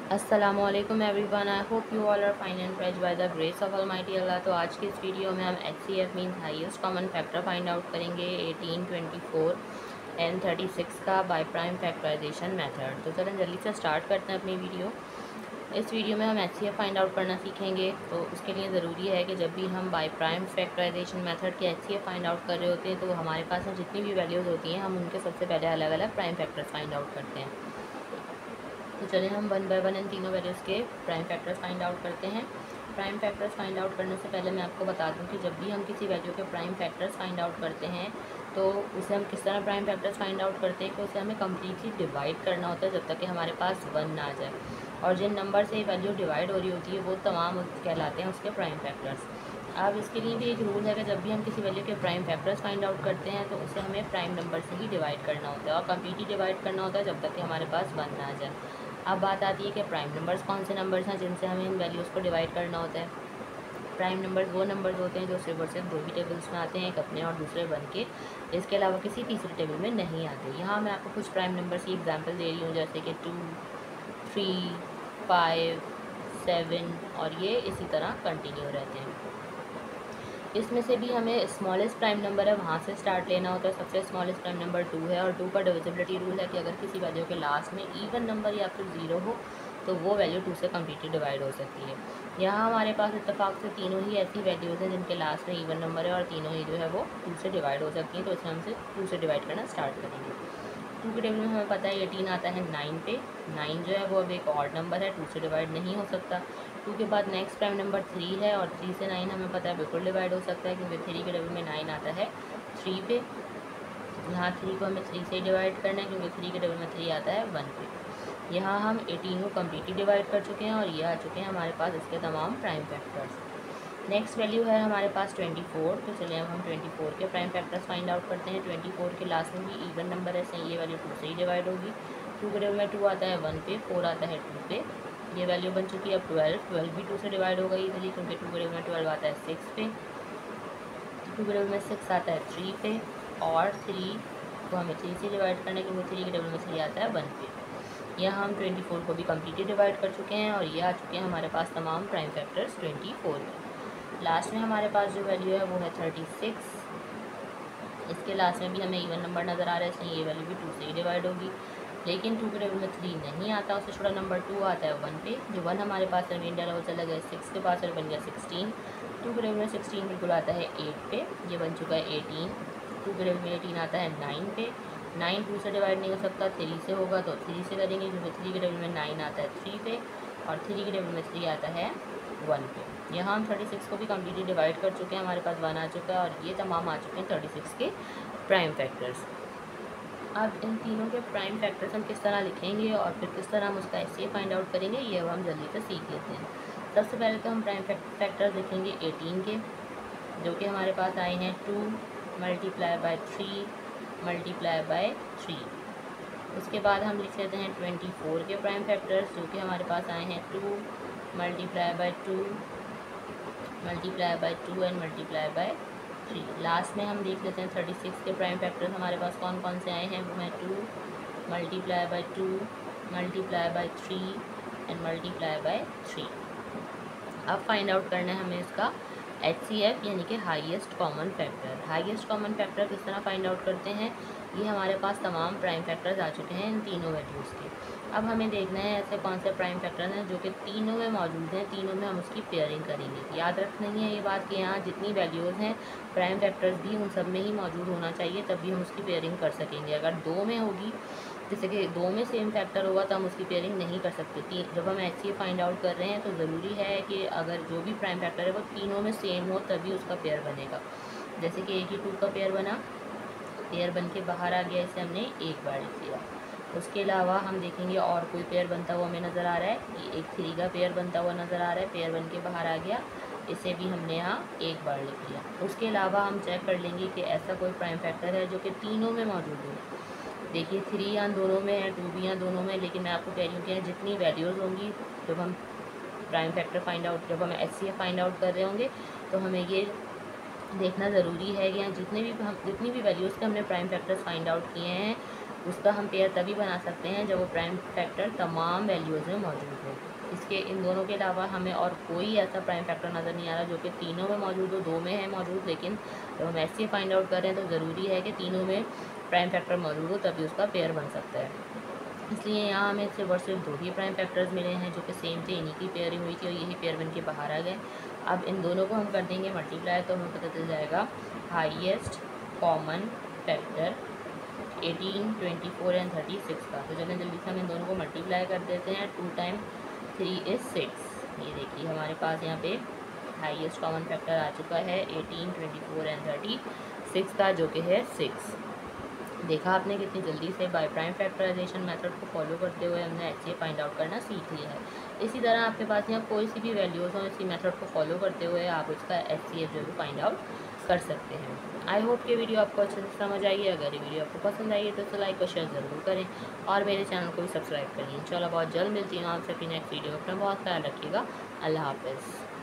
अस्सलामु अलैकुम everyone. I hope you all are fine and fresh by the grace of almighty Allah. तो आज की इस वीडियो में हम HCF means highest common factor find out करेंगे 18, 24 एंड 36 का बाय प्राइम फैक्टराइजेशन मेथड। तो चलें जल्दी से स्टार्ट करते हैं अपनी वीडियो। इस वीडियो में हम HCF फाइंड आउट करना सीखेंगे। तो उसके लिए ज़रूरी है कि जब भी हम बाय प्राइम फैक्टराइजेशन मेथड के HCF फाइंड आउट कर रहे होते हैं तो हमारे पास जितनी भी वैल्यूज़ होती हैं हम उनके सबसे पहले अलग अलग प्राइम फैक्टर्स फाइंड आउट करते हैं। तो चलिए हम वन बाय वन इन तीनों वैल्यूज़ के प्राइम फैक्टर्स फाइंड आउट करते हैं। प्राइम फैक्टर्स फाइंड आउट करने से पहले मैं आपको बता दूं कि जब भी हम किसी वैल्यू के प्राइम फैक्टर्स फाइंड आउट करते हैं तो उसे हम किस तरह प्राइम फैक्टर्स फाइंड आउट करते हैं कि उसे हमें कम्प्लीटली डिवाइड करना होता है जब तक कि हमारे पास वन ना आ जाए, और जिन नंबर से वैल्यू डिवाइड हो रही होती है वो तमाम कहलाते हैं उसके प्राइम फैक्टर्स। अब इसके लिए भी एक रूल है कि जब भी हम किसी वैल्यू के प्राइम फैक्टर्स फाइंड आउट करते हैं तो उसे हमें प्राइम नंबर से ही डिवाइड करना होता है और कम्प्लीटली डिवाइड करना होता है जब तक कि हमारे पास वन ना आ जाए। अब बात आती है कि प्राइम नंबर्स कौन से नंबर्स हैं जिनसे हमें इन वैल्यूज़ को डिवाइड करना होता है। प्राइम नंबर्स वो नंबर्स होते हैं जो सिर्फ और सिर्फ दो ही टेबल्स में आते हैं, एक अपने और दूसरे वन के, इसके अलावा किसी तीसरे टेबल में नहीं आते। यहाँ मैं आपको कुछ प्राइम नंबर्स की एग्जांपल दे रही हूँ जैसे कि 2, 3, 5, 7 और ये इसी तरह कंटिन्यू रहते हैं। इसमें से भी हमें स्मॉलेस्ट प्राइम नंबर है वहाँ से स्टार्ट लेना होता है। सबसे स्मॉलेस्ट प्राइम नंबर 2 है और 2 का डिविजिबिलिटी रूल है कि अगर किसी वैल्यू के लास्ट में इवन नंबर या फिर ज़ीरो हो तो वो वैल्यू 2 से कम्प्लीटली डिवाइड हो सकती है। यहाँ हमारे पास इत्तेफाक से तीनों ही ऐसी वैल्यूज़ हैं जिनके लास्ट में इवन नंबर है और तीनों ही जो है वो 2 से डिवाइड हो सकती हैं। तो इसे हमसे 2 से डिवाइड करना स्टार्ट करेंगे। 2 के टेबल में हमें पता है 18 आता है 9 पे। 9 जो है वो अब एक ऑड नंबर है, 2 से डिवाइड नहीं हो सकता। 2 के बाद नेक्स्ट प्राइम नंबर 3 है और 3 से 9 हमें पता है बिल्कुल डिवाइड हो सकता है क्योंकि 3 के टेबल में 9 आता है 3 पे। यहाँ 3 को हमें 3 से डिवाइड करना है क्योंकि 3 के टेबल में 3 आता है 1 पे। यहाँ हम 18 को कम्प्लीटली डिवाइड कर चुके हैं और ये आ चुके हैं हमारे पास इसके तमाम प्राइम फैक्टर्स। नेक्स्ट वैल्यू है हमारे पास 24। तो चलिए अब हम 24 के प्राइम फैक्टर्स फाइंड आउट करते हैं। 24 के लास्ट में भी इवन नंबर है, सही ये वैल्यू 2 से ही डिवाइड होगी। 2 के टेबल में 2 आता है 1 पे, 4 आता है 2 पे, ये वैल्यू बन चुकी है अब 12 भी 2 से डिवाइड हो गई इजीली क्योंकि 2 के टेबल में 12 आता है 6 पे, 2 के टेबल में 6 आता है 3 पे और 3 को हमें 3 से डिवाइड करना है क्योंकि 3 के टेबल में 3 आता है 1 पे। यहाँ हम 24 को भी कम्प्लीटली डिवाइड कर चुके हैं और ये आ चुके हैं हमारे पास तमाम प्राइम फैक्टर्स 24 में। लास्ट में हमारे पास जो वैल्यू है वो है 36। इसके लास्ट में भी हमें इवन नंबर नज़र आ रहा है, इसलिए ये वैल्यू भी 2 से ही डिवाइड होगी। लेकिन 2 के टेबल में 3 नहीं आता, उससे छोटा नंबर 2 आता है 1 पे। जो 1 हमारे पास रिमाइंडर है वो चला गया 6 के पास और बन गया 16। 2 के टेबल में 16 बिल्कुल आता है 8 पे, ये बन चुका है 18। 2 के टेबल में 18 आता है 9 पे। 9 2 से डिवाइड नहीं हो सकता, 3 से होगा तो 3 से करेंगे क्योंकि 3 के टेबल में 9 आता है 3 पे और 3 के टेबल में 3 आता है 1 पे। यहाँ हम 36 को भी कम्प्लीटली डिवाइड कर चुके हैं, हमारे पास 1 आ चुका है और ये तमाम आ चुके हैं 36 के प्राइम फैक्टर्स। अब इन तीनों के प्राइम फैक्टर्स हम किस तरह लिखेंगे और फिर किस तरह हम उसका HCF फाइंड आउट करेंगे ये अब हम जल्दी से सीख लेते हैं। सबसे पहले तो हम प्राइम फैक्टर्स लिखेंगे 18 के, जो कि हमारे पास आए हैं 2 मल्टीप्लाई बाय 3 मल्टीप्लाई बाय 3। उसके बाद हम लिख लेते हैं 24 के प्राइम फैक्टर्स जो कि हमारे पास आए हैं 2 multiply by 2 multiply by 2 and multiply by 3। Last में हम देख लेते हैं 36 के प्राइम फैक्टर्स हमारे पास कौन कौन से आए हैं, वो हैं 2 multiply by 2 multiply by 3 and multiply by 3। अब फाइंड आउट करना है हमें इसका HCF यानी कि highest common factor. Highest common factor किस तरह फाइंड आउट करते हैं, ये हमारे पास तमाम प्राइम फैक्टर्स आ चुके हैं इन तीनों वैल्यूज़ के। अब हमें देखना है ऐसे कौन से प्राइम फैक्टर्स हैं जो कि तीनों में मौजूद हैं, तीनों में हम उसकी पेयरिंग करेंगे। याद रखना ही है ये बात कि यहाँ जितनी वैल्यूज़ हैं प्राइम फैक्टर्स भी उन सब में ही मौजूद होना चाहिए, तभी हम उसकी पेयरिंग कर सकेंगे। अगर 2 में होगी, जैसे कि 2 में सेम फैक्टर होगा तो हम उसकी पेयरिंग नहीं कर सकते। जब हम HCF फाइंड आउट कर रहे हैं तो ज़रूरी है कि अगर जो भी प्राइम फैक्टर है वो तीनों में सेम हो तभी उसका पेयर बनेगा। जैसे कि 82 का पेयर बना, पेयर बन के बाहर आ गया, इसे हमने एक बार लिख लिया। उसके अलावा हम देखेंगे और कोई पेयर बनता हुआ हमें नज़र आ रहा है, ये एक 3 का पेयर बनता हुआ नज़र आ रहा है, पेयर बन के बाहर आ गया, इसे भी हमने यहाँ एक बार लिख लिया। उसके अलावा हम चेक कर लेंगे कि ऐसा कोई प्राइम फैक्टर है जो कि तीनों में मौजूद हो। देखिए 3 यहाँ दोनों में है, 2 भी यहाँ दोनों में, लेकिन मैं आपको कह रही हूँ कि जितनी वैल्यूज़ होंगी जब हम प्राइम फैक्टर फाइंड आउट, जब हम HCF फाइंड आउट कर रहे होंगे तो हमें ये देखना ज़रूरी है कि यहाँ जितनी भी वैल्यूज़ के हमने प्राइम फैक्टर्स फाइंड आउट किए हैं उसका हम पेयर तभी बना सकते हैं जब वो प्राइम फैक्टर तमाम वैल्यूज़ में मौजूद हो। इसके इन दोनों के अलावा हमें और कोई ऐसा प्राइम फैक्टर नज़र नहीं आ रहा जो कि तीनों में मौजूद हो, दो में है मौजूद, लेकिन जब हम ऐसे फाइंड आउट कर रहे हैं तो ज़रूरी है कि तीनों में प्राइम फैक्टर मौजूद हो, तभी उसका पेयर बन सकता है। इसलिए यहाँ हमें सिर्फ और सिर्फ 2 ही प्राइम फैक्टर्स मिले हैं जो कि सेम थे, इन्हीं की पेयरिंग हुई थी और यही पेयर बन के बाहर आ गए। अब इन दोनों को हम कर देंगे मल्टीप्लाई, तो हमें पता चल जाएगा हाईएस्ट कॉमन फैक्टर 18, 24 एंड 36 का। तो चलें जल्दी से हम इन दोनों को मल्टीप्लाई कर देते हैं। 2 टाइम 3 इज़ 6। ये देखिए हमारे पास यहाँ पे हाईएस्ट कॉमन फैक्टर आ चुका है 18, 24 एंड 36 का, जो कि है 6। देखा आपने कितनी जल्दी से बाय प्राइम फैक्टराइजेशन मेथड को फॉलो करते हुए हमने HCF फाइंड आउट करना सीख लिया है। इसी तरह आपके पास यहाँ कोई सी भी वैल्यूज़ हो, इसी मेथड को फॉलो करते हुए आप इसका HCF जो है फाइंड आउट कर सकते हैं। आई होप कि वीडियो आपको अच्छे से समझ आई है। अगर ये वीडियो आपको पसंद आई है तो इसे लाइक और शेयर ज़रूर करें और मेरे चैनल को भी सब्सक्राइब करिए। इंशाल्लाह बहुत जल्द मिलती हूँ आपसे अपनी नेक्स्ट वीडियो। अपना बहुत ख्याल रखिएगा। अल्लाह हाफ़िज़।